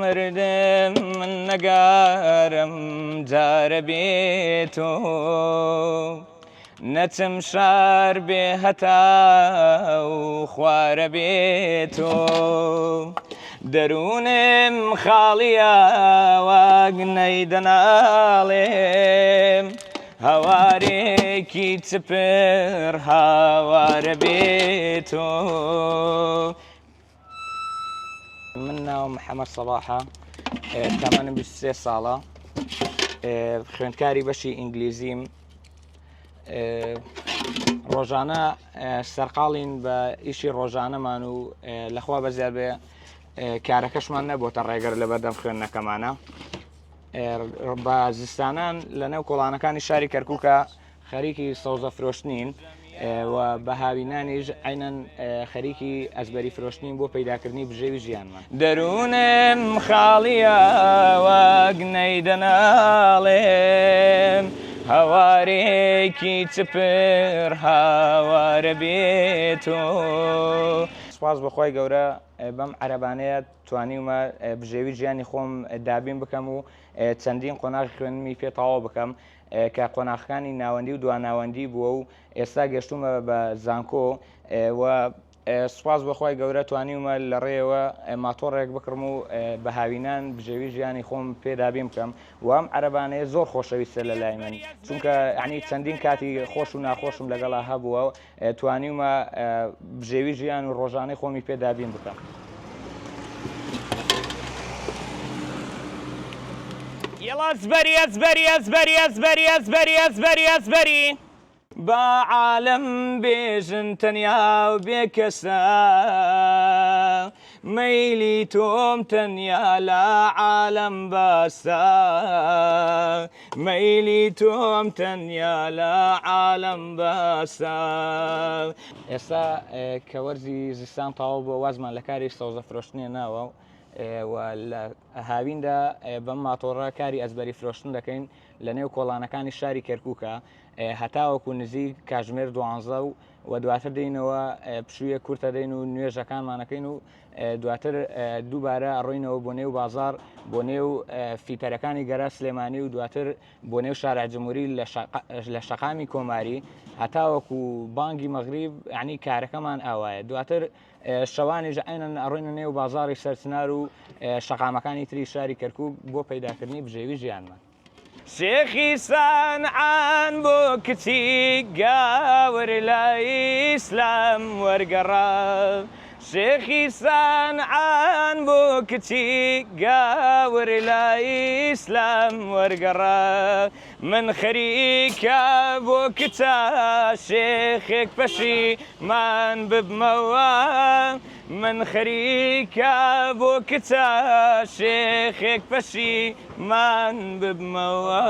مردم من نەگارم جارە بێتۆ نەچم شار بێ هەتا و خوارە بێتۆ دەروونم خاڵیە واگنەی دەناڵێم هەوارێکی چپر هاوارە بێتۆ. من ناوم محەممەد سەباحە، تەمەنم 23 ساڵە، خوێندکاری بەشی ئینگلیزیم. ڕۆژانە سەرقاڵین بە ئیشی ڕۆژانەمان و لەخوا بەزیاد بێ کارەکەشمان نەبووتە ڕێگەر لە بەردەم خوێندنەکەمانە. بە زستانان لە نێو کۆڵانەکانی شاری کەرکووکە خەریکی سەوزە فرۆشتنین و بە هاوینانیش عینەن خەریکی ئەزبەری فرۆشتنین بۆ پەیداکردنی بژێوی ژیانمان. دەروونم خاڵیە واگنەی دەناڵێم هەوارێکی چپر هاوارە بێتۆ. سوپاس بەخوای گەورە بەم عەرەبانەیە توانیومە بژێوی ژیانی خۆم دابین بکەم و چەندین قۆناغی خوێندنی پێ تەواو بکەم کە قۆناغەکانی ناوەندی و دواناوەندی بووە و ئێستا گەشتومە بە زانکۆ و سوپاس بەخوای گەورە توانیومە لە ڕێەوە ماتۆڕێک بکڕم و بە هاوینان بژێوی ژیانی خۆم پێدابین بکەم و ئەم عەرەبانەیە زۆر خۆشەویستە لە لای من، چونکە یعنی چەندین کاتی خۆش و ناخۆشم لەگەڵا هەبووە و توانیومە بژێوی ژیان و ڕۆژانەی خۆمی پێدابین بکەم. يلا ازبري ازبري ازبري ازبري ازبري ازبري ازبري بعالم بيجن تنيا وبكسا ميلي توم تنيا لا عالم باسا ميلي توم تنيا لا عالم باسا. ئێستا کەوەرزی زستان تەواو بۆ وازمان لە کاری سەوزە فرۆشتنی ناوە و لە هاویندا بەم ماتۆڕە کاری ئەزبەری فرۆشتن دەکەین لە نێو کۆڵانەکانی شاری کەرکووکە هەتاوەکو نزیک کاژمێر 12 و دواتر دێنەوە پشوویە کورتە دەین و نوێژەکانمانەکەین و دواتر دووبارە ئەڕۆینەوە بۆ نێو بازار بۆ نێو فیتەرەکانی گەرە سلێمانی و دواتر بۆ نێو شارع جمهوری لە شەقامی کۆماری هەتاوەکو بانگی مەغریب یعنی کارەکەمان ئاوایە. دواتر شەوانیش عینەن ئەڕۆینە نێو بازاڕی سەرچنار و شەقامەکانی تری شاری کەرکووک بۆ پەیداکردنی بژێوی ژیانمان. شێخی سانعان بۆ کچی گاور لای ئیسلام وەرگەڕا شێخی سانعان بۆ کچی گاور لای ئیسلام وەرگەڕا من خەریکە بۆ کچە شێخێک پەشیمان ببمەوە من خەریکە بۆ کچە شێخێک پەشیمان ببمەوە.